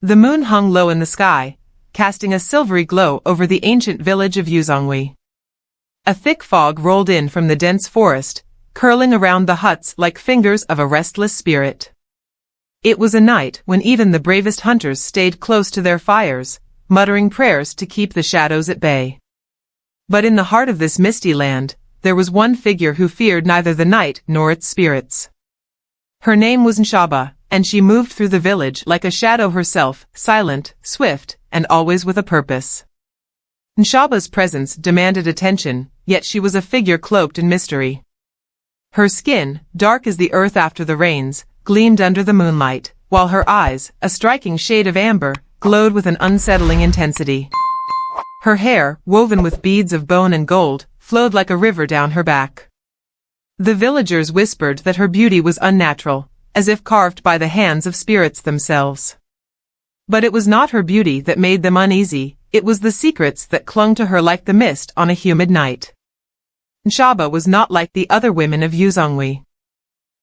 The moon hung low in the sky, casting a silvery glow over the ancient village of Uzongwi. A thick fog rolled in from the dense forest, curling around the huts like fingers of a restless spirit. It was a night when even the bravest hunters stayed close to their fires, muttering prayers to keep the shadows at bay. But in the heart of this misty land, there was one figure who feared neither the night nor its spirits. Her name was Nshaba, and she moved through the village like a shadow herself, silent, swift, and always with a purpose. Nshaba's presence demanded attention, yet she was a figure cloaked in mystery. Her skin, dark as the earth after the rains, gleamed under the moonlight, while her eyes, a striking shade of amber, glowed with an unsettling intensity. Her hair, woven with beads of bone and gold, flowed like a river down her back. The villagers whispered that her beauty was unnatural, as if carved by the hands of spirits themselves. But it was not her beauty that made them uneasy, it was the secrets that clung to her like the mist on a humid night. Nshaba was not like the other women of Uzongwi.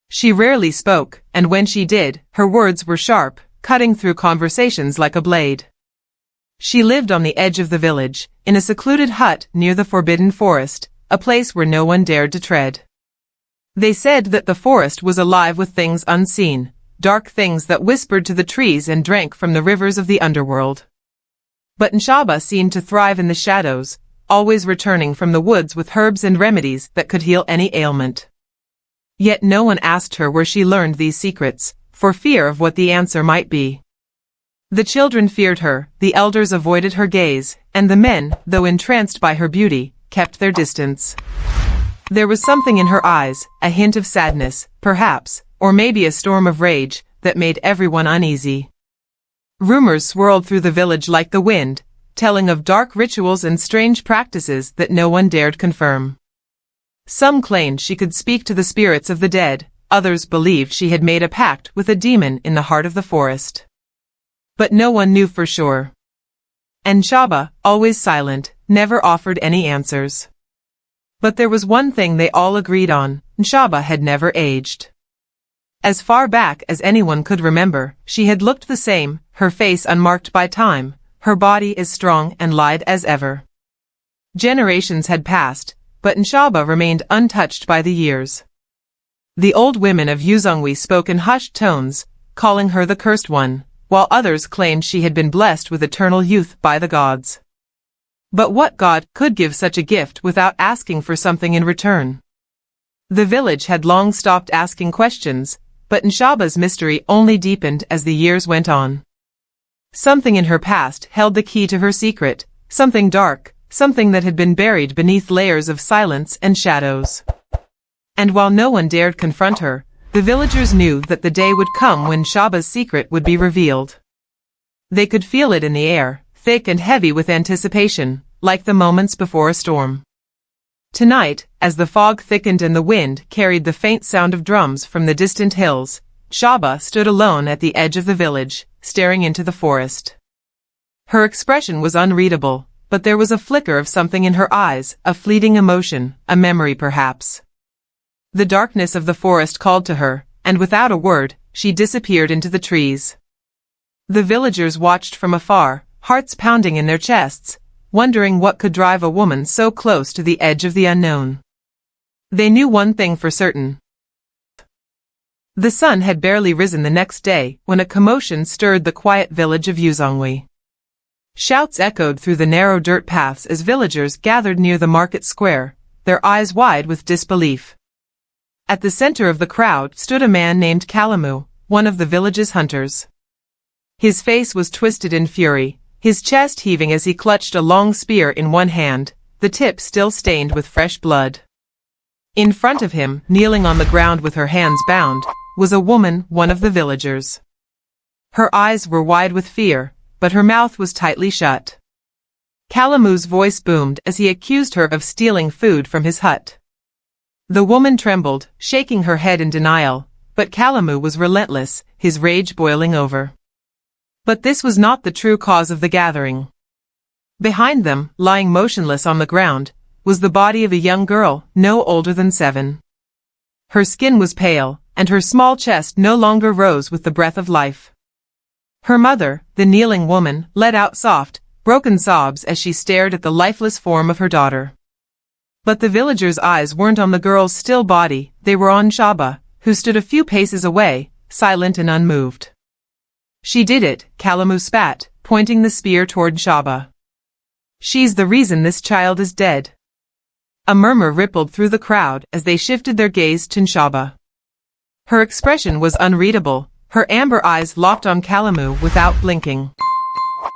She rarely spoke, and when she did, her words were sharp, cutting through conversations like a blade. She lived on the edge of the village, in a secluded hut near the forbidden forest, a place where no one dared to tread. They said that the forest was alive with things unseen, dark things that whispered to the trees and drank from the rivers of the underworld. But Nshaba seemed to thrive in the shadows, always returning from the woods with herbs and remedies that could heal any ailment. Yet no one asked her where she learned these secrets, for fear of what the answer might be. The children feared her, the elders avoided her gaze, and the men, though entranced by her beauty, kept their distance. There was something in her eyes, a hint of sadness, perhaps, or maybe a storm of rage, that made everyone uneasy. Rumors swirled through the village like the wind, telling of dark rituals and strange practices that no one dared confirm. Some claimed she could speak to the spirits of the dead, others believed she had made a pact with a demon in the heart of the forest. But no one knew for sure. And Nshaba, always silent, never offered any answers. But there was one thing they all agreed on, Nshaba had never aged. As far back as anyone could remember, she had looked the same, her face unmarked by time, her body as strong and lithe as ever. Generations had passed, but Nshaba remained untouched by the years. The old women of Uzongwi spoke in hushed tones, calling her the cursed one, while others claimed she had been blessed with eternal youth by the gods. But what god could give such a gift without asking for something in return? The village had long stopped asking questions, but Nshaba's mystery only deepened as the years went on. Something in her past held the key to her secret, something dark, something that had been buried beneath layers of silence and shadows. And while no one dared confront her, the villagers knew that the day would come when Nshaba's secret would be revealed. They could feel it in the air, thick and heavy with anticipation, like the moments before a storm. Tonight, as the fog thickened and the wind carried the faint sound of drums from the distant hills, Nshaba stood alone at the edge of the village, staring into the forest. Her expression was unreadable, but there was a flicker of something in her eyes, a fleeting emotion, a memory perhaps. The darkness of the forest called to her, and without a word, she disappeared into the trees. The villagers watched from afar, hearts pounding in their chests, wondering what could drive a woman so close to the edge of the unknown. They knew one thing for certain. The sun had barely risen the next day when a commotion stirred the quiet village of Uzongwi. Shouts echoed through the narrow dirt paths as villagers gathered near the market square, their eyes wide with disbelief. At the center of the crowd stood a man named Kalamu, one of the village's hunters. His face was twisted in fury, his chest heaving as he clutched a long spear in one hand, the tip still stained with fresh blood. In front of him, kneeling on the ground with her hands bound, was a woman, one of the villagers. Her eyes were wide with fear, but her mouth was tightly shut. Kalamu's voice boomed as he accused her of stealing food from his hut. The woman trembled, shaking her head in denial, but Kalamu was relentless, his rage boiling over. But this was not the true cause of the gathering. Behind them, lying motionless on the ground, was the body of a young girl, no older than 7. Her skin was pale, and her small chest no longer rose with the breath of life. Her mother, the kneeling woman, let out soft, broken sobs as she stared at the lifeless form of her daughter. But the villagers' eyes weren't on the girl's still body, they were on Shaba, who stood a few paces away, silent and unmoved. She did it, Kalamu spat, pointing the spear toward Shaba. She's the reason this child is dead. A murmur rippled through the crowd as they shifted their gaze to Shaba. Her expression was unreadable, her amber eyes locked on Kalamu without blinking.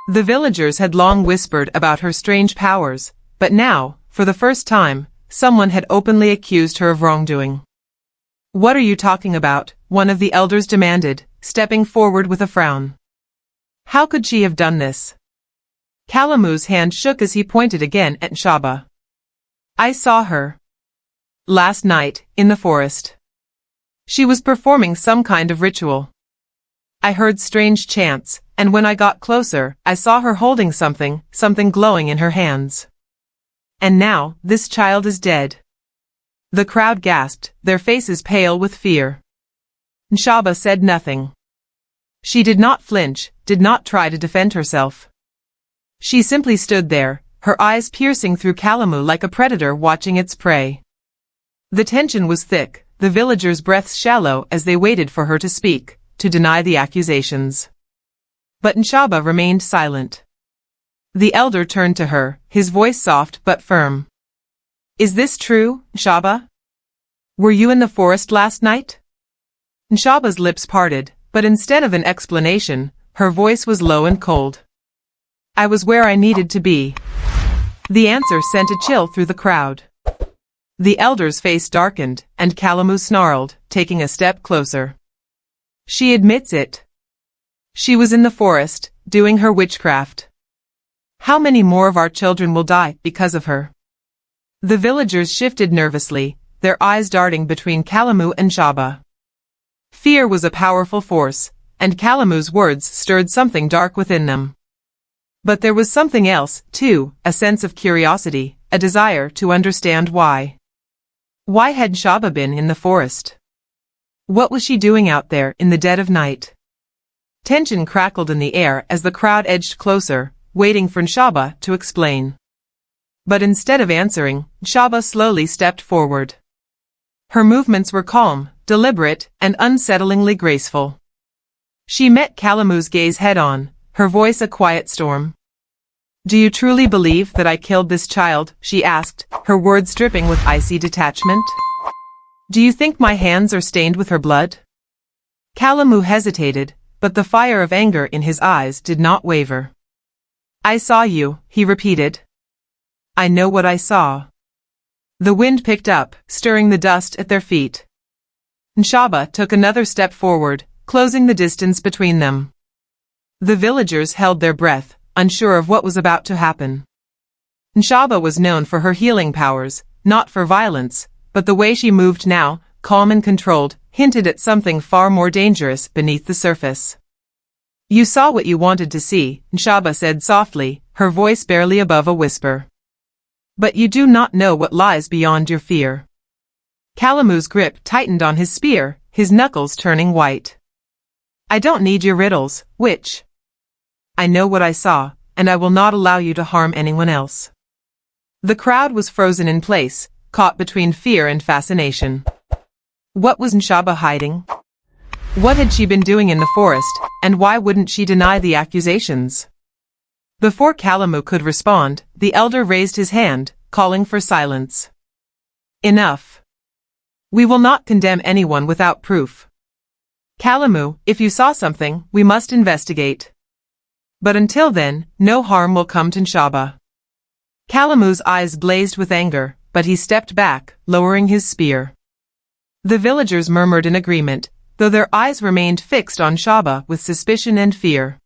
The villagers had long whispered about her strange powers, but now, for the first time, someone had openly accused her of wrongdoing. What are you talking about? One of the elders demanded, stepping forward with a frown. How could she have done this? Kalamu's hand shook as he pointed again at Shaba. I saw her. Last night, in the forest. She was performing some kind of ritual. I heard strange chants, and when I got closer, I saw her holding something glowing in her hands. And now, this child is dead. The crowd gasped, their faces pale with fear. Shaba said nothing. She did not flinch, did not try to defend herself. She simply stood there, her eyes piercing through Kalamu like a predator watching its prey. The tension was thick, the villagers' breaths shallow as they waited for her to speak, to deny the accusations. But Shaba remained silent. The elder turned to her, his voice soft but firm. Is this true, Shaba? Were you in the forest last night? Shaba's lips parted, but instead of an explanation, her voice was low and cold. I was where I needed to be. The answer sent a chill through the crowd. The elder's face darkened, and Kalamu snarled, taking a step closer. She admits it. She was in the forest, doing her witchcraft. How many more of our children will die because of her? The villagers shifted nervously, their eyes darting between Kalamu and Shaba. Fear was a powerful force, and Kalamu's words stirred something dark within them. But there was something else, too, a sense of curiosity, a desire to understand why. Why had Shaba been in the forest? What was she doing out there in the dead of night? Tension crackled in the air as the crowd edged closer, waiting for Shaba to explain. But instead of answering, Shaba slowly stepped forward. Her movements were calm, deliberate, and unsettlingly graceful. She met Kalamu's gaze head-on, her voice a quiet storm. Do you truly believe that I killed this child? She asked, her words dripping with icy detachment. Do you think my hands are stained with her blood? Kalamu hesitated, but the fire of anger in his eyes did not waver. I saw you, he repeated. I know what I saw. The wind picked up, stirring the dust at their feet. Shaba took another step forward, closing the distance between them. The villagers held their breath, unsure of what was about to happen. Shaba was known for her healing powers, not for violence, but the way she moved now, calm and controlled, hinted at something far more dangerous beneath the surface. You saw what you wanted to see, Shaba said softly, her voice barely above a whisper. But you do not know what lies beyond your fear. Kalamu's grip tightened on his spear, his knuckles turning white. I don't need your riddles, witch. I know what I saw, and I will not allow you to harm anyone else. The crowd was frozen in place, caught between fear and fascination. What was Shaba hiding? What had she been doing in the forest, and why wouldn't she deny the accusations? Before Kalamu could respond, the elder raised his hand, calling for silence. Enough. We will not condemn anyone without proof. Kalamu, if you saw something, we must investigate. But until then, no harm will come to Shaba. Kalamu's eyes blazed with anger, but he stepped back, lowering his spear. The villagers murmured in agreement, though their eyes remained fixed on Shaba with suspicion and fear.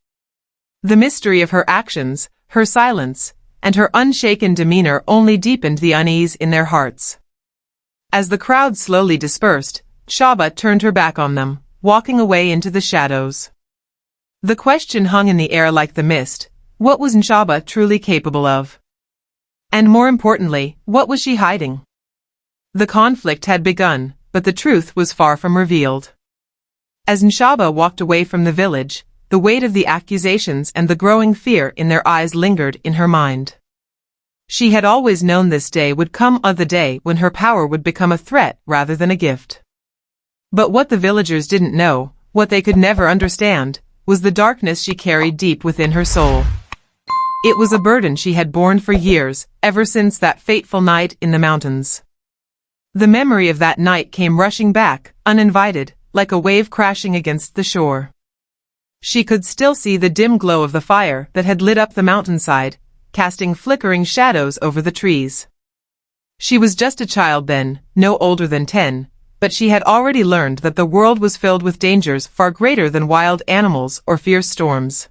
The mystery of her actions, her silence, and her unshaken demeanor only deepened the unease in their hearts. As the crowd slowly dispersed, Shaba turned her back on them, walking away into the shadows. The question hung in the air like the mist. What was Shaba truly capable of? And more importantly, what was she hiding? The conflict had begun, but the truth was far from revealed. As Shaba walked away from the village, the weight of the accusations and the growing fear in their eyes lingered in her mind. She had always known this day would come, the day when her power would become a threat rather than a gift. But what the villagers didn't know, what they could never understand, was the darkness she carried deep within her soul. It was a burden she had borne for years, ever since that fateful night in the mountains. The memory of that night came rushing back, uninvited, like a wave crashing against the shore. She could still see the dim glow of the fire that had lit up the mountainside, casting flickering shadows over the trees. She was just a child then, no older than 10, but she had already learned that the world was filled with dangers far greater than wild animals or fierce storms.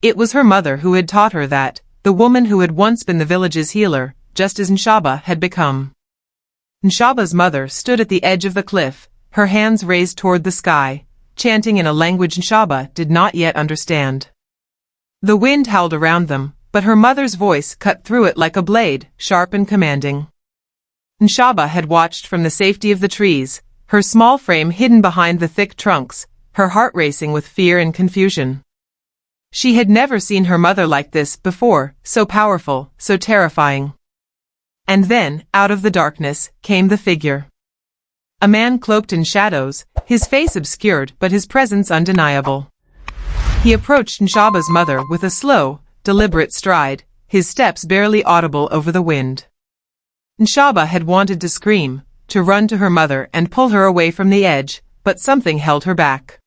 It was her mother who had taught her that, the woman who had once been the village's healer, just as Nshaba had become. Nshaba's mother stood at the edge of the cliff, her hands raised toward the sky, chanting in a language Nshaba did not yet understand. The wind howled around them, but her mother's voice cut through it like a blade, sharp and commanding. Nshaba had watched from the safety of the trees, her small frame hidden behind the thick trunks, her heart racing with fear and confusion. She had never seen her mother like this before, so powerful, so terrifying. And then, out of the darkness, came the figure. A man cloaked in shadows, his face obscured but his presence undeniable. He approached Nshaba's mother with a slow, deliberate stride, his steps barely audible over the wind. Nshaba had wanted to scream, to run to her mother and pull her away from the edge, but something held her back.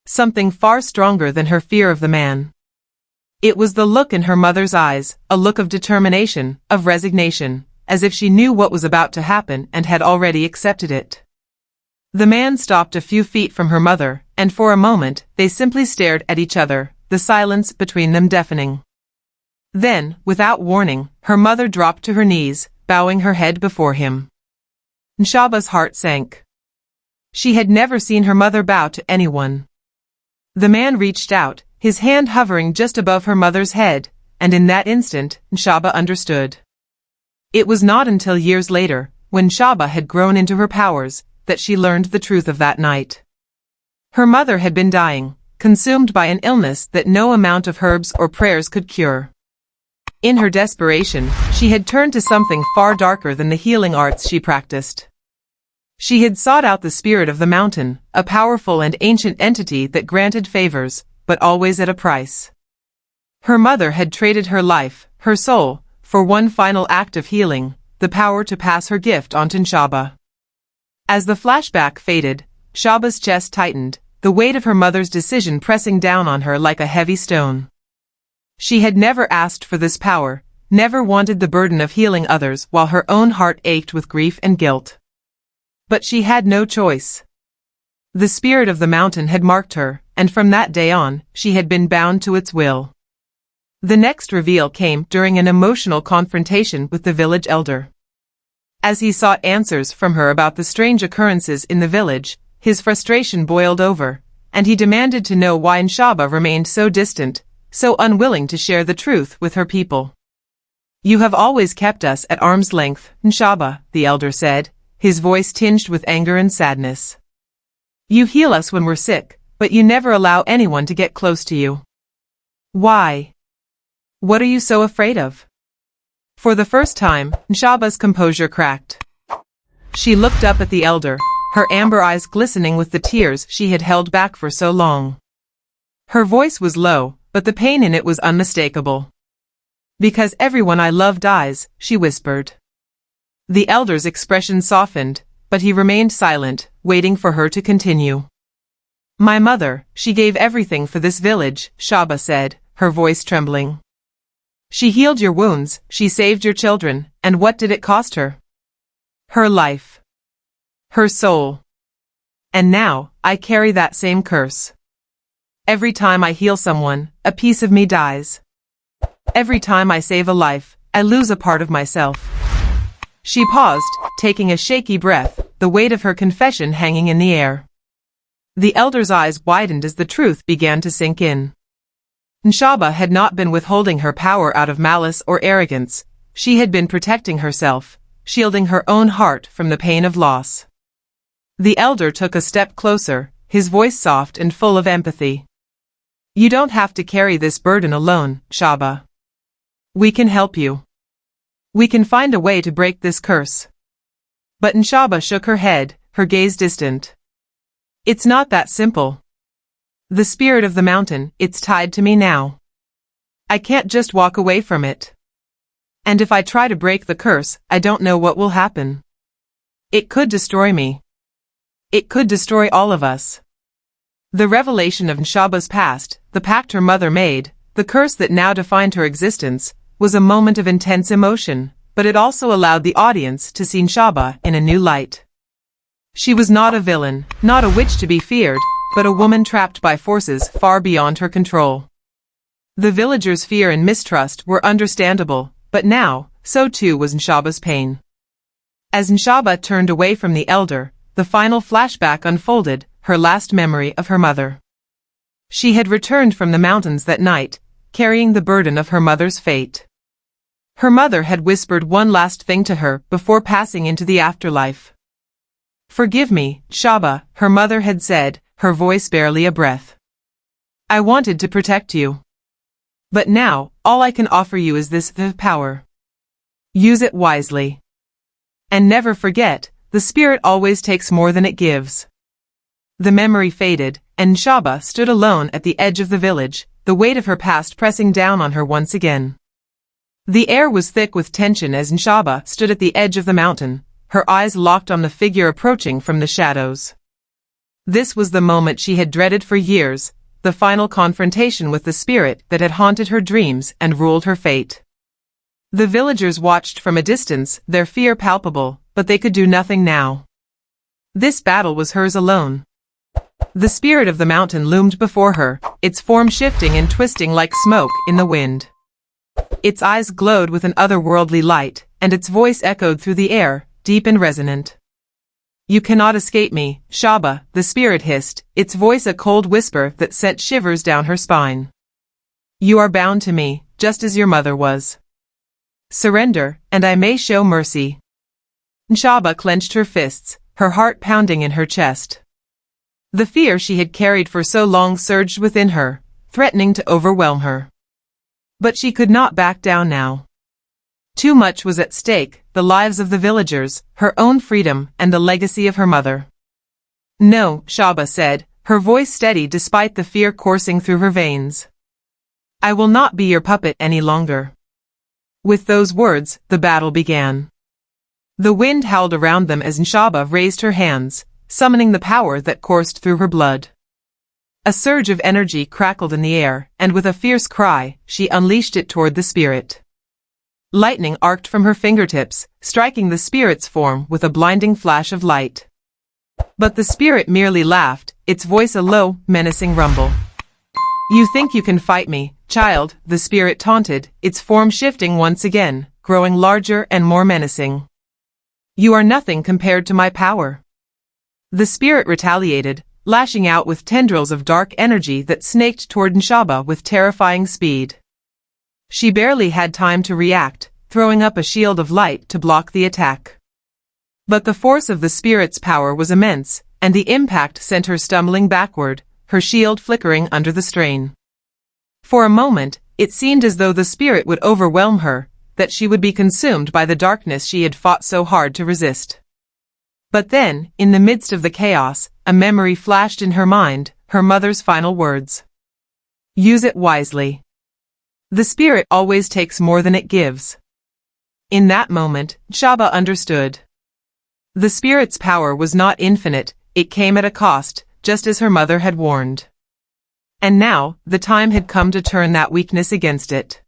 Something far stronger than her fear of the man. It was the look in her mother's eyes, a look of determination, of resignation, as if she knew what was about to happen and had already accepted it. The man stopped a few feet from her mother, and for a moment, they simply stared at each other, the silence between them deafening. Then, without warning, her mother dropped to her knees, bowing her head before him. Nshaba's heart sank. She had never seen her mother bow to anyone. The man reached out, his hand hovering just above her mother's head, and in that instant, Nshaba understood. It was not until years later, when Nshaba had grown into her powers, that she learned the truth of that night. Her mother had been dying, consumed by an illness that no amount of herbs or prayers could cure. In her desperation, she had turned to something far darker than the healing arts she practiced. She had sought out the spirit of the mountain, a powerful and ancient entity that granted favors, but always at a price. Her mother had traded her life, her soul, for one final act of healing, the power to pass her gift on to Nshaba. As the flashback faded, Nshaba's chest tightened, the weight of her mother's decision pressing down on her like a heavy stone. She had never asked for this power, never wanted the burden of healing others while her own heart ached with grief and guilt. But she had no choice. The spirit of the mountain had marked her, and from that day on, she had been bound to its will. The next reveal came during an emotional confrontation with the village elder. As he sought answers from her about the strange occurrences in the village, his frustration boiled over, and he demanded to know why Nshaba remained so distant, so unwilling to share the truth with her people. "You have always kept us at arm's length, Nshaba," the elder said, his voice tinged with anger and sadness. "You heal us when we're sick, but you never allow anyone to get close to you. Why? What are you so afraid of?" For the first time, Nshaba's composure cracked. She looked up at the elder, her amber eyes glistening with the tears she had held back for so long. Her voice was low, but the pain in it was unmistakable. "Because everyone I love dies," she whispered. The elder's expression softened, but he remained silent, waiting for her to continue. "My mother, she gave everything for this village," Nshaba said, her voice trembling. "She healed your wounds, she saved your children, and what did it cost her? Her life. Her soul. And now, I carry that same curse. Every time I heal someone, a piece of me dies. Every time I save a life, I lose a part of myself." She paused, taking a shaky breath, the weight of her confession hanging in the air. The elder's eyes widened as the truth began to sink in. Nshaba had not been withholding her power out of malice or arrogance. She had been protecting herself, shielding her own heart from the pain of loss. The elder took a step closer, his voice soft and full of empathy. You don't have to carry this burden alone, Shaba. We can help you. We can find a way to break this curse. But Nshaba shook her head, her gaze distant. It's not that simple. The spirit of the mountain, it's tied to me now. I can't just walk away from it. And if I try to break the curse, I don't know what will happen. It could destroy me. It could destroy all of us. The revelation of Nshaba's past, the pact her mother made, the curse that now defined her existence, was a moment of intense emotion, but it also allowed the audience to see Nshaba in a new light. She was not a villain, not a witch to be feared, but a woman trapped by forces far beyond her control. The villagers' fear and mistrust were understandable, but now, so too was Nshaba's pain. As Nshaba turned away from the elder, the final flashback unfolded, her last memory of her mother. She had returned from the mountains that night, carrying the burden of her mother's fate. Her mother had whispered one last thing to her before passing into the afterlife. "Forgive me, Nshaba," her mother had said, her voice barely a breath. "I wanted to protect you. But now, all I can offer you is this power. Use it wisely. And never forget, the spirit always takes more than it gives." The memory faded, and Nshaba stood alone at the edge of the village, the weight of her past pressing down on her once again. The air was thick with tension as Nshaba stood at the edge of the mountain, her eyes locked on the figure approaching from the shadows. This was the moment she had dreaded for years, the final confrontation with the spirit that had haunted her dreams and ruled her fate. The villagers watched from a distance, their fear palpable, but they could do nothing now. This battle was hers alone. The spirit of the mountain loomed before her, its form shifting and twisting like smoke in the wind. Its eyes glowed with an otherworldly light, and its voice echoed through the air, deep and resonant. "You cannot escape me, Nshaba," the spirit hissed, its voice a cold whisper that sent shivers down her spine. "You are bound to me, just as your mother was. Surrender, and I may show mercy." Nshaba clenched her fists, her heart pounding in her chest. The fear she had carried for so long surged within her, threatening to overwhelm her. But she could not back down now. Too much was at stake, the lives of the villagers, her own freedom, and the legacy of her mother. "No," Nshaba said, her voice steady despite the fear coursing through her veins. "I will not be your puppet any longer." With those words, the battle began. The wind howled around them as Nshaba raised her hands, summoning the power that coursed through her blood. A surge of energy crackled in the air, and with a fierce cry, she unleashed it toward the spirit. Lightning arced from her fingertips, striking the spirit's form with a blinding flash of light. But the spirit merely laughed, its voice a low, menacing rumble. "You think you can fight me, child," the spirit taunted, its form shifting once again, growing larger and more menacing. "You are nothing compared to my power." The spirit retaliated, lashing out with tendrils of dark energy that snaked toward Nshaba with terrifying speed. She barely had time to react, throwing up a shield of light to block the attack. But the force of the spirit's power was immense, and the impact sent her stumbling backward, her shield flickering under the strain. For a moment, it seemed as though the spirit would overwhelm her, that she would be consumed by the darkness she had fought so hard to resist. But then, in the midst of the chaos, a memory flashed in her mind, her mother's final words. "Use it wisely. The spirit always takes more than it gives." In that moment, Nshaba understood. The spirit's power was not infinite, it came at a cost, just as her mother had warned. And now, the time had come to turn that weakness against it.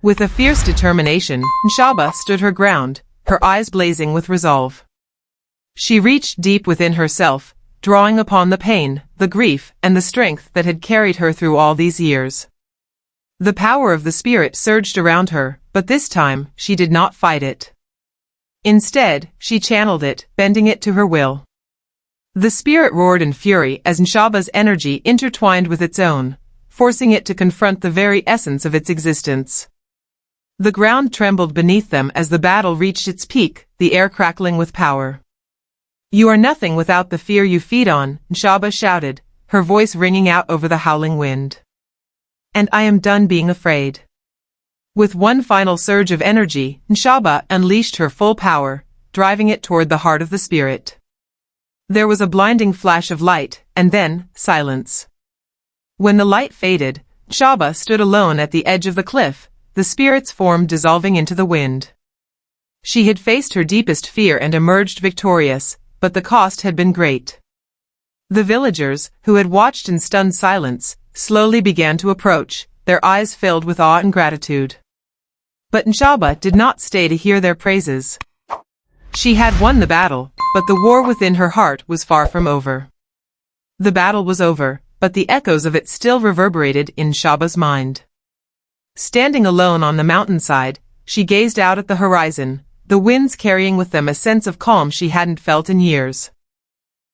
With a fierce determination, Nshaba stood her ground, her eyes blazing with resolve. She reached deep within herself, drawing upon the pain, the grief, and the strength that had carried her through all these years. The power of the spirit surged around her, but this time, she did not fight it. Instead, she channeled it, bending it to her will. The spirit roared in fury as Nshaba's energy intertwined with its own, forcing it to confront the very essence of its existence. The ground trembled beneath them as the battle reached its peak, the air crackling with power. "You are nothing without the fear you feed on," Nshaba shouted, her voice ringing out over the howling wind. And I am done being afraid. With one final surge of energy, Nshaba unleashed her full power, driving it toward the heart of the spirit. There was a blinding flash of light, and then, silence. When the light faded, Nshaba stood alone at the edge of the cliff, the spirit's form dissolving into the wind. She had faced her deepest fear and emerged victorious, but the cost had been great. The villagers, who had watched in stunned silence, slowly began to approach, their eyes filled with awe and gratitude. But Nshaba did not stay to hear their praises. She had won the battle, but the war within her heart was far from over. The battle was over, but the echoes of it still reverberated in Nshaba's mind. Standing alone on the mountainside, she gazed out at the horizon, the winds carrying with them a sense of calm she hadn't felt in years.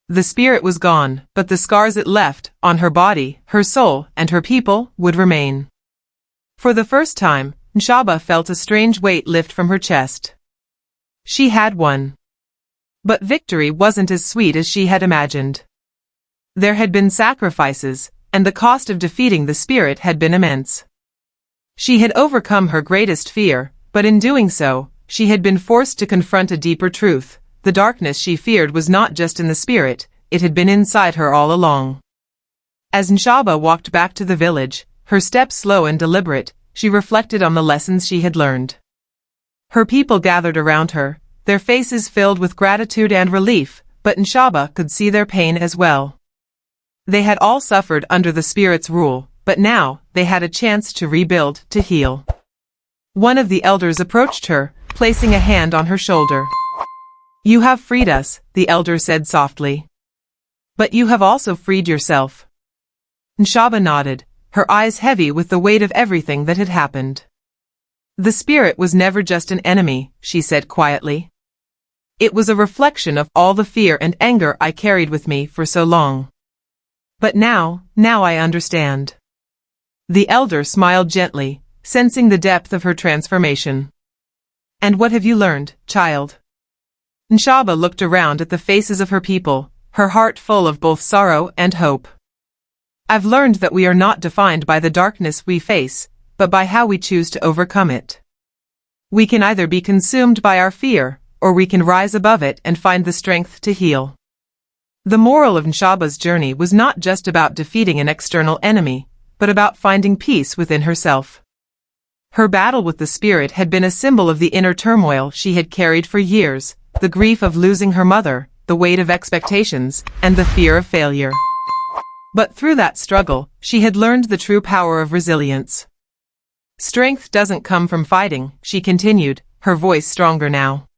The spirit was gone, but the scars it left, on her body, her soul, and her people, would remain. For the first time, Nshaba felt a strange weight lift from her chest. She had won. But victory wasn't as sweet as she had imagined. There had been sacrifices, and the cost of defeating the spirit had been immense. She had overcome her greatest fear, but in doing so, she had been forced to confront a deeper truth. The darkness she feared was not just in the spirit, it had been inside her all along. As Nshaba walked back to the village, her steps slow and deliberate, she reflected on the lessons she had learned. Her people gathered around her, their faces filled with gratitude and relief, but Nshaba could see their pain as well. They had all suffered under the spirit's rule, but now, they had a chance to rebuild, to heal. One of the elders approached her, placing a hand on her shoulder. "You have freed us," the elder said softly. "But you have also freed yourself." Nshaba nodded, her eyes heavy with the weight of everything that had happened. "The spirit was never just an enemy," she said quietly. "It was a reflection of all the fear and anger I carried with me for so long. But now I understand." The elder smiled gently, sensing the depth of her transformation. "And what have you learned, child?" Nshaba looked around at the faces of her people, her heart full of both sorrow and hope. "I've learned that we are not defined by the darkness we face, but by how we choose to overcome it. We can either be consumed by our fear, or we can rise above it and find the strength to heal." The moral of Nshaba's journey was not just about defeating an external enemy, but about finding peace within herself. Her battle with the spirit had been a symbol of the inner turmoil she had carried for years, the grief of losing her mother, the weight of expectations, and the fear of failure. But through that struggle, she had learned the true power of resilience. "Strength doesn't come from fighting," she continued, her voice stronger now.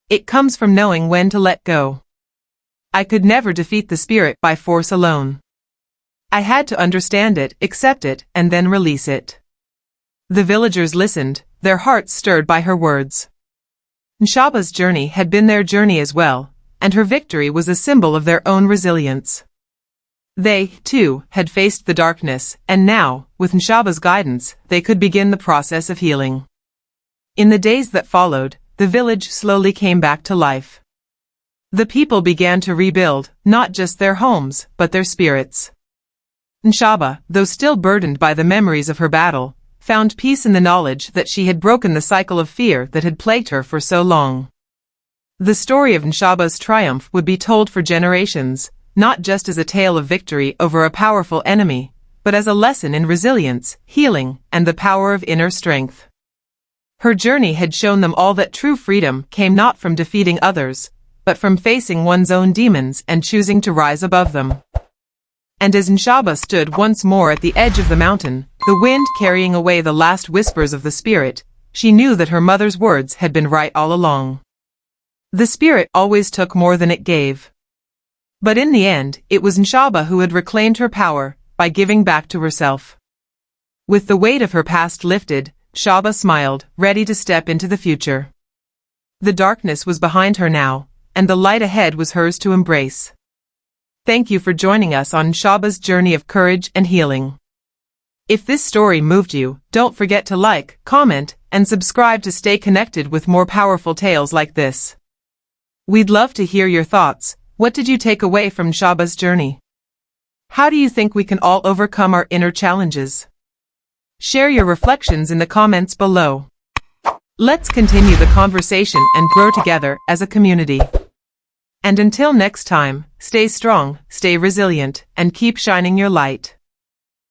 "It comes from knowing when to let go. I could never defeat the spirit by force alone. I had to understand it, accept it, and then release it." The villagers listened, their hearts stirred by her words. Nshaba's journey had been their journey as well, and her victory was a symbol of their own resilience. They, too, had faced the darkness, and now, with Nshaba's guidance, they could begin the process of healing. In the days that followed, the village slowly came back to life. The people began to rebuild, not just their homes, but their spirits. Nshaba, though still burdened by the memories of her battle, found peace in the knowledge that she had broken the cycle of fear that had plagued her for so long. The story of Nshaba's triumph would be told for generations, not just as a tale of victory over a powerful enemy, but as a lesson in resilience, healing, and the power of inner strength. Her journey had shown them all that true freedom came not from defeating others, but from facing one's own demons and choosing to rise above them. And as Nshaba stood once more at the edge of the mountain, the wind carrying away the last whispers of the spirit, she knew that her mother's words had been right all along. The spirit always took more than it gave. But in the end, it was Nshaba who had reclaimed her power, by giving back to herself. With the weight of her past lifted, Nshaba smiled, ready to step into the future. The darkness was behind her now, and the light ahead was hers to embrace. Thank you for joining us on Nshaba's journey of courage and healing. If this story moved you, don't forget to like, comment, and subscribe to stay connected with more powerful tales like this. We'd love to hear your thoughts. What did you take away from Nshaba's journey? How do you think we can all overcome our inner challenges? Share your reflections in the comments below. Let's continue the conversation and grow together as a community. And until next time, stay strong, stay resilient, and keep shining your light.